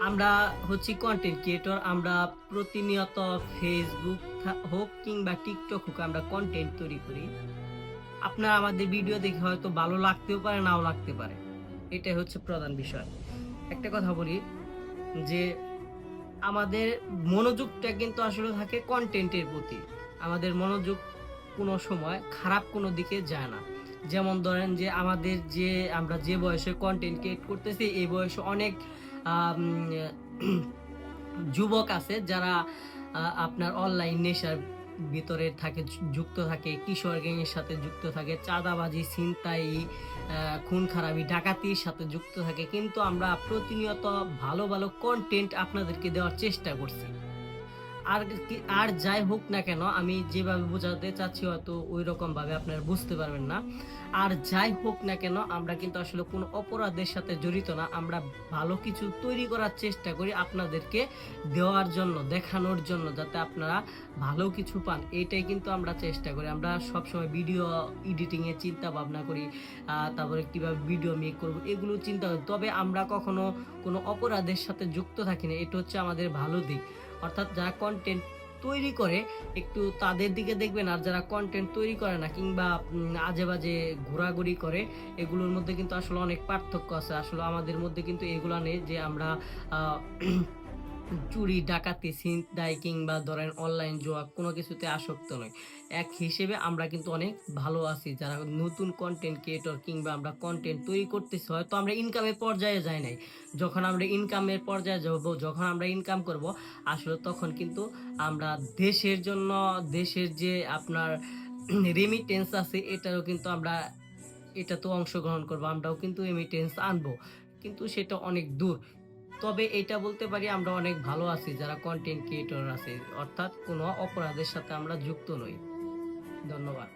আমরা হচ্ছি content creator. আমরা প্রতিনিয়ত ফেসবুক হোক কিংবা টিকটক হোক আমরা কন্টেন্ট তৈরি করি। আপনার আমাদের ভিডিও দেখে হয়তো ভালো লাগতেও পারে, নাও লাগতে পারে। এটাই হচ্ছে প্রধান বিষয়। একটা কথা বলি যে আমাদের মনোযোগটা কিন্তু আসলে থাকে কনটেন্টের প্রতি। আমাদের মনোযোগ কোনো সময় খারাপ কোনো দিকে যায় না। যেমন ধরেন যে আমাদের যে আমরা যে বয়সে কনটেন্ট ক্রিয়েট করতেছি এই বয়সে অনেক আম যুবক আছে যারা আপনার অনলাইন নেশার ভিতরে থাকে, যুক্ত থাকে, কিশোর গ্যাংয়ের সাথে যুক্ত থাকে, চাঁদাবাজি, ছিনতাই, খুন খারাপি, ডাকাতির সাথে যুক্ত থাকে। কিন্তু আমরা প্রতিনিয়ত ভালো ভালো কন্টেন্ট আপনাদেরকে দেওয়ার চেষ্টা করছি। আর যাই হোক না কেন, আমি যেভাবে বোঝাতে চাচ্ছি হয়তো ঐরকম ভাবে আপনারা বুঝতে পারবেন না। আর যাই হোক না কেন আমরা কিন্তু আসলে কোনো অপরাধের সাথে জড়িত না। আমরা ভালো কিছু তৈরি করার চেষ্টা করি আপনাদেরকে দেওয়ার জন্য, দেখানোর জন্য, যাতে আপনারা ভালো কিছু পান। এইটাই কিন্তু আমরা চেষ্টা করি। আমরা সবসময় ভিডিও এডিটিং এর চিন্তা ভাবনা করি, তারপরে কিভাবে ভিডিও মেক করব এগুলো চিন্তা করি। তবে আমরা কখনো কোনো অপরাধের সাথে যুক্ত থাকি না। এটা হচ্ছে আমাদের ভালো দিক। অর্থাৎ যারা কন্টেন্ট তৈরি করে একটু তাদের দিকে দেখবেন, আর যারা কন্টেন্ট তৈরি করে না কিংবা আজে বাজে ঘোরাঘুরি করে, এগুলোর মধ্যে কিন্তু আসলে অনেক পার্থক্য আছে। আসলে আমাদের মধ্যে কিন্তু এগুলা নেই যে আমরা আহ, চুরি, ডাকাতি, ছিনতাই কিংবা ধরেন অনলাইন জুয়া কোনো কিছুতে আসক্ত নয়। এক হিসেবে আমরা কিন্তু অনেক ভালো আছি যারা নতুন কন্টেন্ট ক্রিয়েটর কিংবা আমরা কন্টেন্ট তৈরি করতেছি। হয়তো আমরা ইনকামের পর্যায়ে যাই নাই। যখন আমরা ইনকামের পর্যায়ে যাব, যখন আমরা ইনকাম করব, আসলে তখন কিন্তু আমরা দেশের জন্য, দেশের যে আপনার রেমিটেন্স আছে এটারও কিন্তু আমরা এটাতেও অংশগ্রহণ করব। আমরাও কিন্তু রেমিটেন্স আনবো, কিন্তু সেটা অনেক দূর। তবে এটা বলতে পারি আমরা অনেক ভালো আছি যারা কন্টেন্ট ক্রিয়েটর আছে, অর্থাৎ কোনো অপরাধের সাথে আমরা যুক্ত নই। ধন্যবাদ।